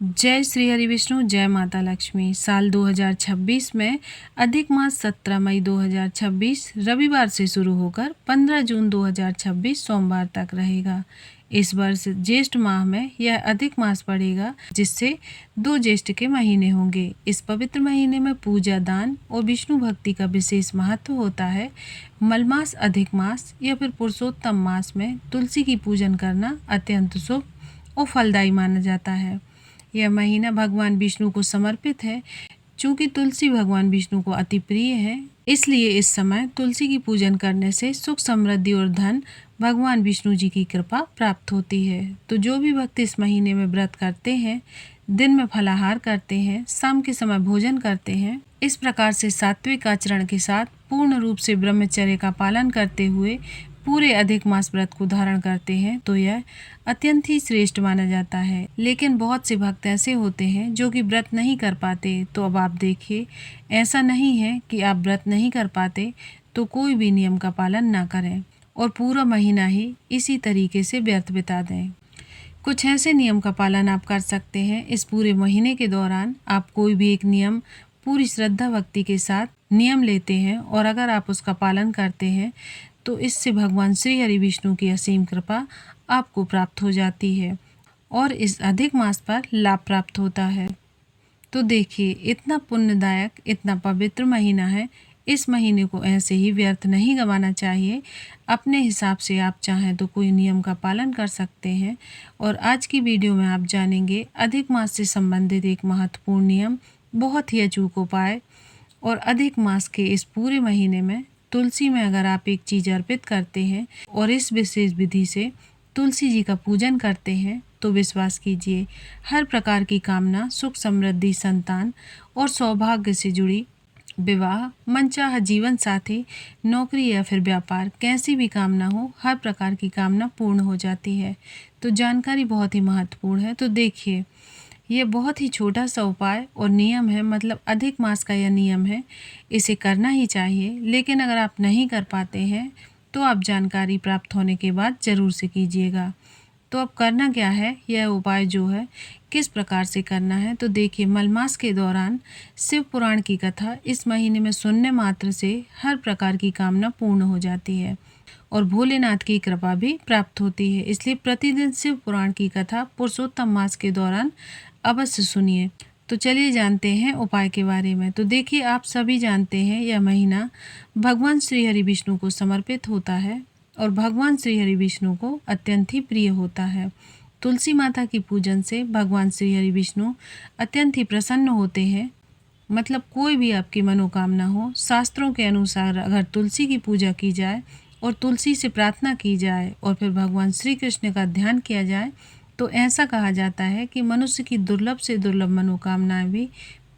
जय श्री हरि विष्णु, जय माता लक्ष्मी। साल 2026 में अधिक मास 17 मई 2026 रविवार से शुरू होकर 15 जून 2026 सोमवार तक रहेगा। इस वर्ष ज्येष्ठ माह में यह अधिक मास पड़ेगा, जिससे 2 ज्येष्ठ के महीने होंगे। इस पवित्र महीने में पूजा, दान और विष्णु भक्ति का विशेष महत्व होता है। मलमास, अधिक मास या फिर पुरुषोत्तम मास में तुलसी की पूजन करना अत्यंत शुभ और फलदायी माना जाता है। यह महीना भगवान विष्णु को समर्पित है। चूँकि तुलसी भगवान विष्णु को अति प्रिय है, इसलिए इस समय तुलसी की पूजन करने से सुख, समृद्धि और धन भगवान विष्णु जी की कृपा प्राप्त होती है। तो जो भी भक्त इस महीने में व्रत करते हैं, दिन में फलाहार करते हैं, शाम के समय भोजन करते हैं, इस प्रकार से सात्विक आचरण के साथ पूर्ण रूप से ब्रह्मचर्य का पालन करते हुए पूरे अधिक मास व्रत को धारण करते हैं, तो यह अत्यंत ही श्रेष्ठ माना जाता है। लेकिन बहुत से भक्त ऐसे होते हैं जो कि व्रत नहीं कर पाते। तो अब आप देखिए, ऐसा नहीं है कि आप व्रत नहीं कर पाते तो कोई भी नियम का पालन ना करें और पूरा महीना ही इसी तरीके से व्यर्थ बिता दें। कुछ ऐसे नियम का पालन आप कर सकते हैं। इस पूरे महीने के दौरान आप कोई भी एक नियम पूरी श्रद्धा भक्ति के साथ नियम लेते हैं और अगर आप उसका पालन करते हैं तो इससे भगवान श्री हरि विष्णु की असीम कृपा आपको प्राप्त हो जाती है और इस अधिक मास पर लाभ प्राप्त होता है। तो देखिए, इतना पुण्यदायक, इतना पवित्र महीना है। इस महीने को ऐसे ही व्यर्थ नहीं गंवाना चाहिए। अपने हिसाब से आप चाहें तो कोई नियम का पालन कर सकते हैं। और आज की वीडियो में आप जानेंगे अधिक मास से संबंधित एक महत्वपूर्ण नियम, बहुत ही अचूक उपाय। और अधिक मास के इस पूरे महीने में तुलसी में अगर आप एक चीज़ अर्पित करते हैं और इस विशेष विधि से तुलसी जी का पूजन करते हैं, तो विश्वास कीजिए, हर प्रकार की कामना, सुख, समृद्धि, संतान और सौभाग्य से जुड़ी, विवाह, मनचाहा जीवन साथी, नौकरी या फिर व्यापार, कैसी भी कामना हो, हर प्रकार की कामना पूर्ण हो जाती है। तो जानकारी बहुत ही महत्वपूर्ण है। तो देखिए, ये बहुत ही छोटा सा उपाय और नियम है, मतलब अधिक मास का यह नियम है, इसे करना ही चाहिए। लेकिन अगर आप नहीं कर पाते हैं तो आप जानकारी प्राप्त होने के बाद ज़रूर से कीजिएगा। तो अब करना क्या है, यह उपाय जो है किस प्रकार से करना है। तो देखिए, मलमास के दौरान शिव पुराण की कथा इस महीने में सुनने मात्र से हर प्रकार की कामना पूर्ण हो जाती है और भोलेनाथ की कृपा भी प्राप्त होती है। इसलिए प्रतिदिन शिव पुराण की कथा पुरुषोत्तम मास के दौरान अवश्य सुनिए। तो चलिए जानते हैं उपाय के बारे में। तो देखिए, आप सभी जानते हैं यह महीना भगवान श्री हरि विष्णु को समर्पित होता है और भगवान श्री हरि विष्णु को अत्यंत ही प्रिय होता है। तुलसी माता की पूजन से भगवान श्री हरि विष्णु अत्यंत ही प्रसन्न होते हैं। मतलब कोई भी आपकी मनोकामना हो, शास्त्रों के अनुसार अगर तुलसी की पूजा की जाए और तुलसी से प्रार्थना की जाए और फिर भगवान श्री कृष्ण का ध्यान किया जाए, तो ऐसा कहा जाता है कि मनुष्य की दुर्लभ से दुर्लभ मनोकामनाएं भी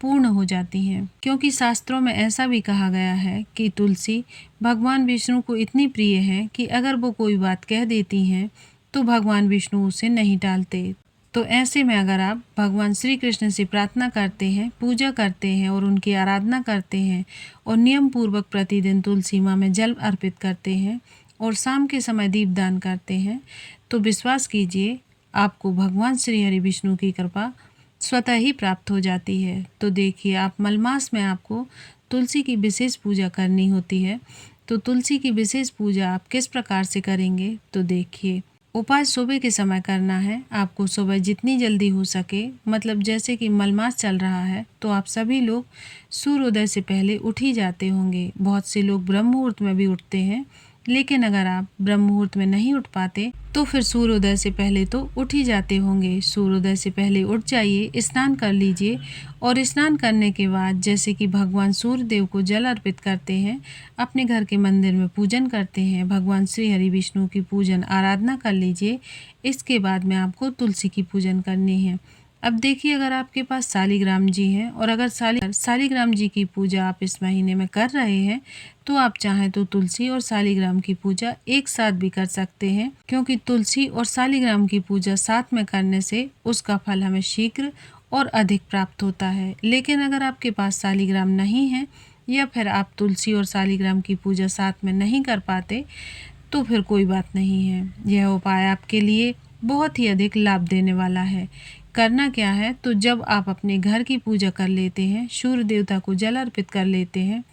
पूर्ण हो जाती हैं। क्योंकि शास्त्रों में ऐसा भी कहा गया है कि तुलसी भगवान विष्णु को इतनी प्रिय है कि अगर वो कोई बात कह देती हैं तो भगवान विष्णु उसे नहीं टालते। तो ऐसे में अगर आप भगवान श्री कृष्ण से प्रार्थना करते हैं, पूजा करते हैं और उनकी आराधना करते हैं और नियम पूर्वक प्रतिदिन तुलसी माँ में जल अर्पित करते हैं और शाम के समय दीपदान करते हैं, तो विश्वास कीजिए, आपको भगवान श्री हरि विष्णु की कृपा स्वतः ही प्राप्त हो जाती है। तो देखिए, आप मलमास में आपको तुलसी की विशेष पूजा करनी होती है। तो तुलसी की विशेष पूजा आप किस प्रकार से करेंगे, तो देखिए, उपाय सुबह के समय करना है। आपको सुबह जितनी जल्दी हो सके, मतलब जैसे कि मलमास चल रहा है तो आप सभी लोग सूर्योदय से पहले उठ ही जाते होंगे। बहुत से लोग ब्रह्म मुहूर्त में भी उठते हैं, लेकिन अगर आप ब्रह्म मुहूर्त में नहीं उठ पाते तो फिर सूर्योदय से पहले तो उठ ही जाते होंगे। सूर्योदय से पहले उठ जाइए, स्नान कर लीजिए और स्नान करने के बाद जैसे कि भगवान सूर्य देव को जल अर्पित करते हैं, अपने घर के मंदिर में पूजन करते हैं, भगवान श्री हरि विष्णु की पूजन आराधना कर लीजिए। इसके बाद में आपको तुलसी की पूजन करनी है। अब देखिए, अगर आपके पास शालिग्राम जी हैं और अगर शालिग्राम जी की पूजा आप इस महीने में कर रहे हैं, तो आप चाहें तो तुलसी और शालिग्राम की पूजा एक साथ भी कर सकते हैं। क्योंकि तुलसी और शालिग्राम की पूजा साथ में करने से उसका फल हमें शीघ्र और अधिक प्राप्त होता है। लेकिन अगर आपके पास शालिग्राम नहीं है या फिर आप तुलसी और शालिग्राम की पूजा साथ में नहीं कर पाते, तो फिर कोई बात नहीं है। यह उपाय आपके लिए बहुत ही अधिक लाभ देने वाला है। करना क्या है, तो जब आप अपने घर की पूजा कर लेते हैं, सूर्य देवता को जल अर्पित कर लेते हैं,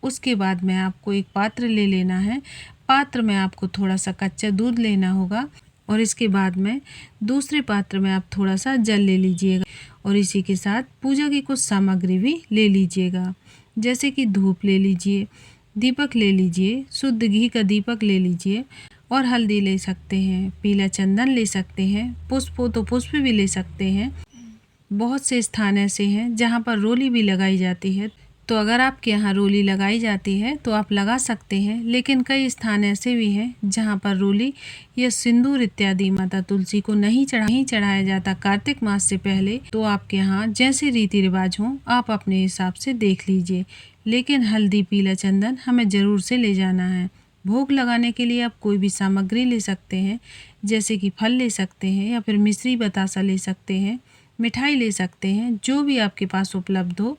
उसके बाद में आपको एक पात्र ले लेना है। पात्र में आपको थोड़ा सा कच्चा दूध लेना होगा और इसके बाद में दूसरे पात्र में आप थोड़ा सा जल ले लीजिएगा और इसी के साथ पूजा की कुछ सामग्री भी ले लीजिएगा, जैसे कि धूप ले लीजिए, दीपक ले लीजिए, शुद्ध घी का दीपक ले लीजिए और हल्दी ले सकते हैं, पीला चंदन ले सकते हैं, पुष्प हो तो पुष्प भी ले सकते हैं। बहुत से स्थान ऐसे हैं जहाँ पर रोली भी लगाई जाती है, तो अगर आपके यहाँ रोली लगाई जाती है तो आप लगा सकते हैं, लेकिन कई स्थान ऐसे भी हैं जहाँ पर रोली या सिंदूर इत्यादि माता तुलसी को नहीं चढ़ाया जाता कार्तिक मास से पहले। तो आपके यहाँ जैसे रीति रिवाज हो आप अपने हिसाब से देख लीजिए, लेकिन हल्दी पीला चंदन हमें ज़रूर से ले जाना है। भोग लगाने के लिए आप कोई भी सामग्री ले सकते हैं, जैसे कि फल ले सकते हैं या फिर मिश्री बतासा ले सकते हैं, मिठाई ले सकते हैं, जो भी आपके पास उपलब्ध हो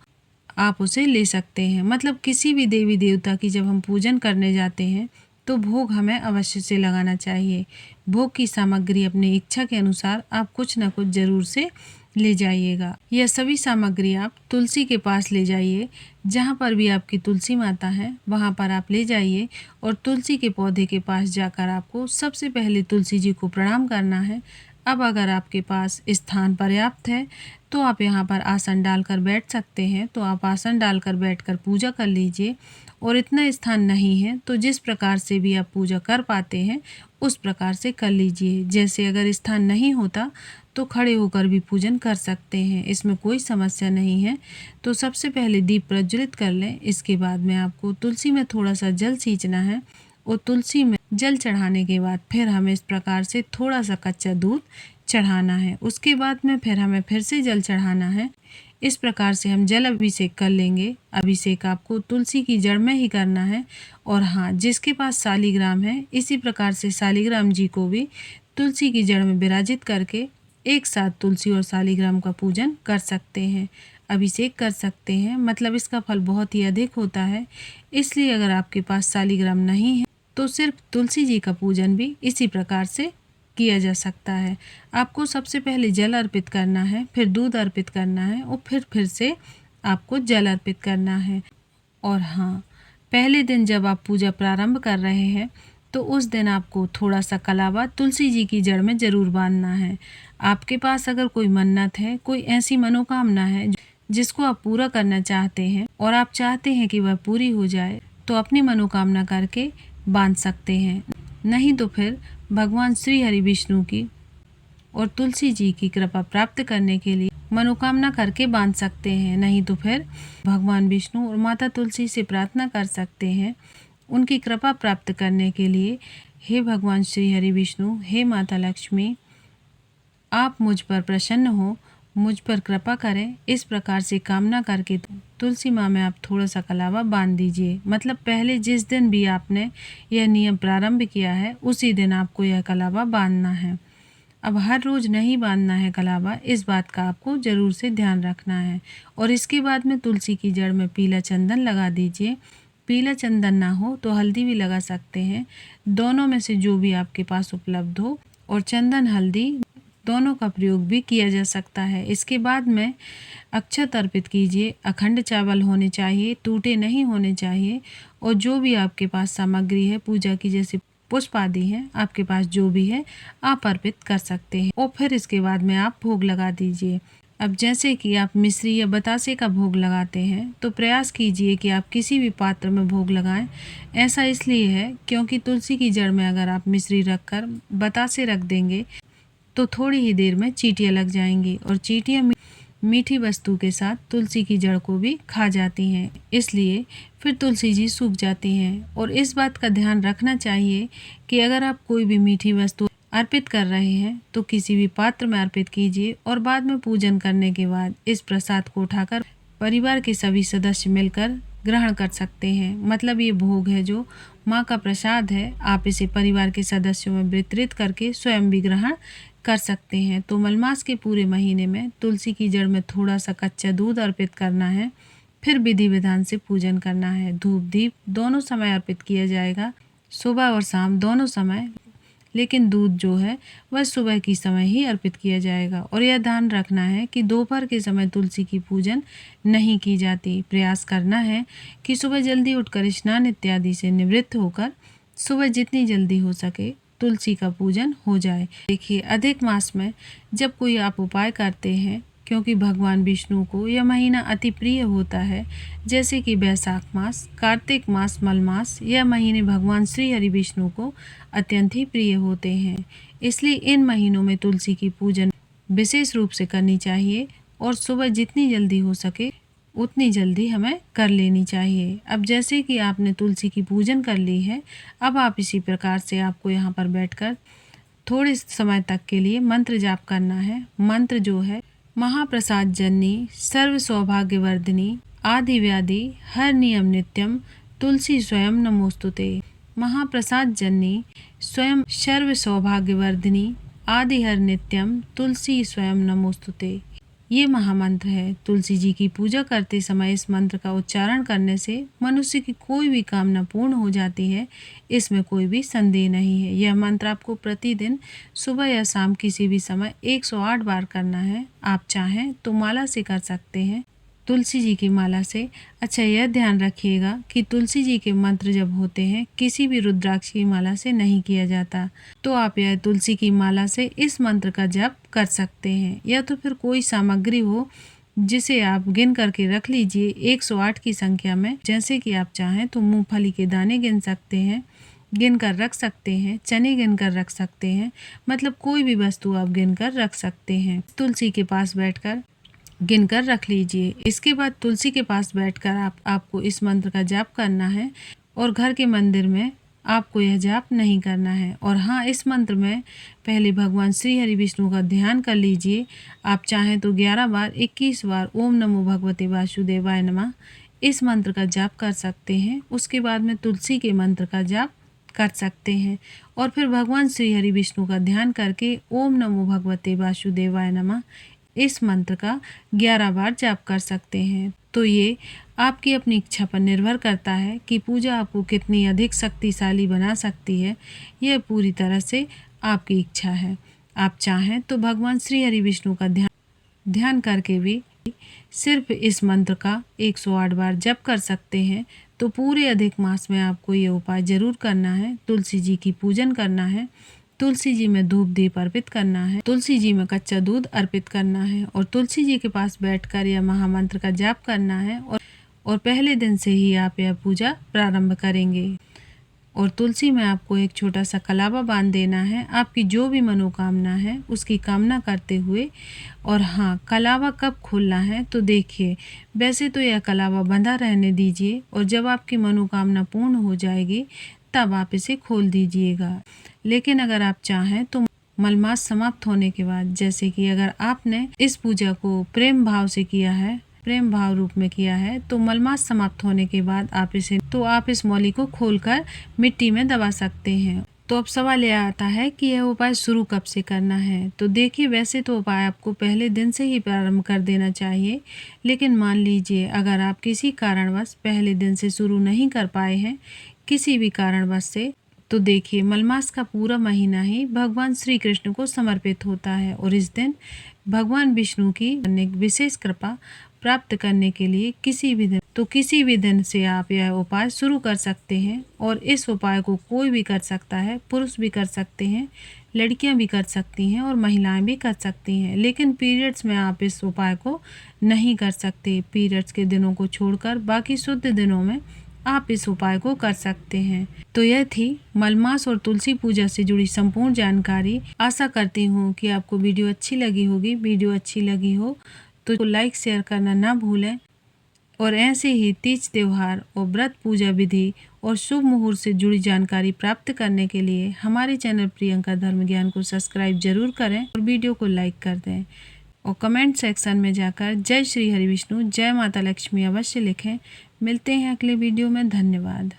आप उसे ले सकते हैं। मतलब किसी भी देवी देवता की जब हम पूजन करने जाते हैं तो भोग हमें अवश्य से लगाना चाहिए। भोग की सामग्री अपनी इच्छा के अनुसार आप कुछ न कुछ ज़रूर से ले जाइएगा। यह सभी सामग्री आप तुलसी के पास ले जाइए, जहाँ पर भी आपकी तुलसी माता है वहाँ पर आप ले जाइए और तुलसी के पौधे के पास जाकर आपको सबसे पहले तुलसी जी को प्रणाम करना है। अब अगर आपके पास स्थान पर्याप्त है तो आप यहाँ पर आसन डालकर बैठ सकते हैं, तो आप आसन डालकर बैठकर पूजा कर लीजिए। और इतना स्थान नहीं है तो जिस प्रकार से भी आप पूजा कर पाते हैं उस प्रकार से कर लीजिए। जैसे अगर स्थान नहीं होता तो खड़े होकर भी पूजन कर सकते हैं, इसमें कोई समस्या नहीं है। तो सबसे पहले दीप प्रज्वलित कर लें, इसके बाद में आपको तुलसी में थोड़ा सा जल सींचना है और तुलसी में जल चढ़ाने के बाद फिर हमें इस प्रकार से थोड़ा सा कच्चा दूध चढ़ाना है। उसके बाद में फिर हमें फिर से जल चढ़ाना है। इस प्रकार से हम जल अभिषेक कर लेंगे। अभिषेक आपको तुलसी की जड़ में ही करना है। और हाँ, जिसके पास शालिग्राम है इसी प्रकार से शालिग्राम जी को भी तुलसी की जड़ में विराजित करके एक साथ तुलसी और शालिग्राम का पूजन कर सकते हैं, अभिषेक कर सकते हैं। मतलब इसका फल बहुत ही अधिक होता है, इसलिए अगर आपके पास शालिग्राम नहीं है तो सिर्फ तुलसी जी का पूजन भी इसी प्रकार से किया जा सकता है। आपको सबसे पहले जल अर्पित करना है, फिर दूध अर्पित करना है और फिर से आपको जल अर्पित करना है। और हाँ, पहले दिन जब आप पूजा प्रारंभ कर रहे हैं तो उस दिन आपको थोड़ा सा कलावा तुलसी जी की जड़ में ज़रूर बांधना है। आपके पास अगर कोई मन्नत है, कोई ऐसी मनोकामना है जिसको आप पूरा करना चाहते हैं और आप चाहते हैं कि वह पूरी हो जाए, तो अपनी मनोकामना करके बांध सकते हैं। नहीं तो फिर भगवान श्री हरि विष्णु की और तुलसी जी की कृपा प्राप्त करने के लिए मनोकामना करके बांध सकते हैं। नहीं तो फिर भगवान विष्णु और माता तुलसी से प्रार्थना कर सकते हैं उनकी कृपा प्राप्त करने के लिए। हे भगवान श्री हरि विष्णु, हे माता लक्ष्मी, आप मुझ पर प्रसन्न हो, मुझ पर कृपा करें। इस प्रकार से कामना करके तुलसी माँ में आप थोड़ा सा कलावा बांध दीजिए। मतलब पहले जिस दिन भी आपने यह नियम प्रारंभ किया है उसी दिन आपको यह कलावा बांधना है। अब हर रोज़ नहीं बांधना है कलावा, इस बात का आपको ज़रूर से ध्यान रखना है। और इसके बाद में तुलसी की जड़ में पीला चंदन लगा दीजिए। पीला चंदन ना हो तो हल्दी भी लगा सकते हैं, दोनों में से जो भी आपके पास उपलब्ध हो। और चंदन हल्दी दोनों का प्रयोग भी किया जा सकता है। इसके बाद में अक्षत अर्पित कीजिए। अखंड चावल होने चाहिए, टूटे नहीं होने चाहिए। और जो भी आपके पास सामग्री है पूजा की, जैसे पुष्प आदि हैं, आपके पास जो भी है आप अर्पित कर सकते हैं। और फिर इसके बाद में आप भोग लगा दीजिए। अब जैसे कि आप मिश्री या बतासे का भोग लगाते हैं तो प्रयास कीजिए कि आप किसी भी पात्र में भोग लगाएं। ऐसा इसलिए है क्योंकि तुलसी की जड़ में अगर आप मिश्री रखकर बतासे रख देंगे तो थोड़ी ही देर में चींटियाँ लग जाएंगी और चींटियाँ मीठी वस्तु के साथ तुलसी की जड़ को भी खा जाती हैं, इसलिए फिर तुलसी जी सूख जाती हैं। और इस बात का ध्यान रखना चाहिए कि अगर आप कोई भी मीठी वस्तु अर्पित कर रहे हैं तो किसी भी पात्र में अर्पित कीजिए और बाद में पूजन करने के बाद इस प्रसाद को उठाकर परिवार के सभी सदस्य मिलकर ग्रहण कर सकते हैं। मतलब ये भोग है जो माँ का प्रसाद है, आप इसे परिवार के सदस्यों में वितरित करके स्वयं भी ग्रहण कर सकते हैं। तो मलमास के पूरे महीने में तुलसी की जड़ में थोड़ा सा कच्चा दूध अर्पित करना है, फिर विधि विधान से पूजन करना है। धूप दीप दोनों समय अर्पित किया जाएगा, सुबह और शाम दोनों समय। लेकिन दूध जो है वह सुबह की समय ही अर्पित किया जाएगा। और यह ध्यान रखना है कि दोपहर के समय तुलसी की पूजन नहीं की जाती। प्रयास करना है कि सुबह जल्दी उठकर स्नान इत्यादि से निवृत्त होकर सुबह जितनी जल्दी हो सके तुलसी का पूजन हो जाए। देखिए, अधिक मास में जब कोई आप उपाय करते हैं, क्योंकि भगवान विष्णु को यह महीना अति प्रिय होता है, जैसे कि वैशाख मास, कार्तिक मास, मल मास, यह महीने भगवान श्री हरि विष्णु को अत्यंत ही प्रिय होते हैं। इसलिए इन महीनों में तुलसी की पूजन विशेष रूप से करनी चाहिए और सुबह जितनी जल्दी हो सके उतनी जल्दी हमें कर लेनी चाहिए। अब जैसे कि आपने तुलसी की पूजन कर ली है, अब आप इसी प्रकार से आपको यहाँ पर बैठकर थोड़े समय तक के लिए मंत्र जाप करना है। मंत्र जो है, महाप्रसाद जननी सर्व सौभाग्यवर्धिनी आदि व्याधि हर नियम नित्यम तुलसी स्वयं नमोस्तुते। महाप्रसाद जननी स्वयं सर्व सौभाग्यवर्धिनी आदि हर नित्यम तुलसी स्वयं नमोस्तुते। ये महामंत्र है। तुलसी जी की पूजा करते समय इस मंत्र का उच्चारण करने से मनुष्य की कोई भी कामना पूर्ण हो जाती है, इसमें कोई भी संदेह नहीं है। यह मंत्र आपको प्रतिदिन सुबह या शाम किसी भी समय 108 बार करना है। आप चाहें तो माला से कर सकते हैं, तुलसी जी की माला से। अच्छा, यह ध्यान रखिएगा कि तुलसी जी के मंत्र जब होते हैं किसी भी रुद्राक्ष की माला से नहीं किया जाता। तो आप यह तुलसी की माला से इस मंत्र का जप कर सकते हैं, या तो फिर कोई सामग्री हो जिसे आप गिन करके रख लीजिए 108 की संख्या में। जैसे कि आप चाहें तो मूंगफली के दाने गिन सकते हैं, गिन कर रख सकते हैं, चने गिन कर रख सकते हैं, मतलब कोई भी वस्तु आप गिन कर रख सकते हैं। तुलसी के पास बैठकर गिनकर रख लीजिए। इसके बाद तुलसी के पास बैठकर आपको इस मंत्र का जाप करना है और घर के मंदिर में आपको यह जाप नहीं करना है। और हाँ, इस मंत्र में पहले भगवान श्री हरि विष्णु का ध्यान कर लीजिए। आप चाहें तो 11 बार, 21 बार ओम नमो भगवते वासुदेवाय नमः इस मंत्र का जाप कर सकते हैं। उसके बाद में तुलसी के मंत्र का जाप कर सकते हैं और फिर भगवान श्री हरि विष्णु का ध्यान करके ओम नमो भगवते वासुदेवाय नमः इस मंत्र का 11 बार जाप कर सकते हैं। तो ये आपकी अपनी इच्छा पर निर्भर करता है कि पूजा आपको कितनी अधिक शक्तिशाली बना सकती है। यह पूरी तरह से आपकी इच्छा है। आप चाहें तो भगवान श्री हरि विष्णु का ध्यान करके भी सिर्फ इस मंत्र का 108 बार जप कर सकते हैं। तो पूरे अधिक मास में आपको ये उपाय जरूर करना है। तुलसी जी की पूजन करना है, तुलसी जी में धूप दीप अर्पित करना है, तुलसी जी में कच्चा दूध अर्पित करना है और तुलसी जी के पास बैठकर यह महामंत्र का जाप करना है। और पहले दिन से ही आप यह पूजा प्रारंभ करेंगे। और तुलसी में आपको एक छोटा सा कलावा बांध देना है, आपकी जो भी मनोकामना है उसकी कामना करते हुए। और हाँ, कलावा कब खोलना है तो देखिए, वैसे तो यह कलावा बंधा रहने दीजिए और जब आपकी मनोकामना पूर्ण हो जाएगी तब आप इसे खोल दीजिएगा। लेकिन अगर आप चाहें तो मलमास समाप्त होने के बाद, जैसे कि अगर आपने इस पूजा को प्रेम भाव से किया है, प्रेम भाव रूप में किया है, तो मलमास समाप्त होने के बाद आप इस मौली को खोलकर मिट्टी में दबा सकते हैं। तो अब सवाल यह आता है कि यह उपाय शुरू कब से करना है। तो देखिए, वैसे तो उपाय आपको पहले दिन से ही प्रारंभ कर देना चाहिए, लेकिन मान लीजिए अगर आप किसी कारणवश पहले दिन से शुरू नहीं कर पाए हैं, किसी भी कारणवश से, तो देखिए, मलमास का पूरा महीना ही भगवान श्री कृष्ण को समर्पित होता है और इस दिन भगवान विष्णु की विशेष कृपा प्राप्त करने के लिए किसी भी दिन से आप यह उपाय शुरू कर सकते हैं। और इस उपाय को कोई भी कर सकता है, पुरुष भी कर सकते हैं, लड़कियां भी कर सकती हैं और महिलाएं भी कर सकती हैं। लेकिन पीरियड्स में आप इस उपाय को नहीं कर सकते। पीरियड्स के दिनों को छोड़कर बाकी शुद्ध दिनों में आप इस उपाय को कर सकते हैं। तो यह थी मलमास और तुलसी पूजा से जुड़ी संपूर्ण जानकारी। आशा करती हूँ कि आपको वीडियो अच्छी लगी होगी। वीडियो अच्छी लगी हो तो लाइक शेयर करना ना भूलें और ऐसे ही तीज त्योहार और व्रत पूजा विधि और शुभ मुहूर्त से जुड़ी जानकारी प्राप्त करने के लिए हमारे चैनल प्रियंका धर्म ज्ञान को सब्सक्राइब जरूर करें और वीडियो को लाइक कर दें और कमेंट सेक्शन में जाकर जय श्री हरि विष्णु, जय माता लक्ष्मी अवश्य लिखें। मिलते हैं अगले वीडियो में। धन्यवाद।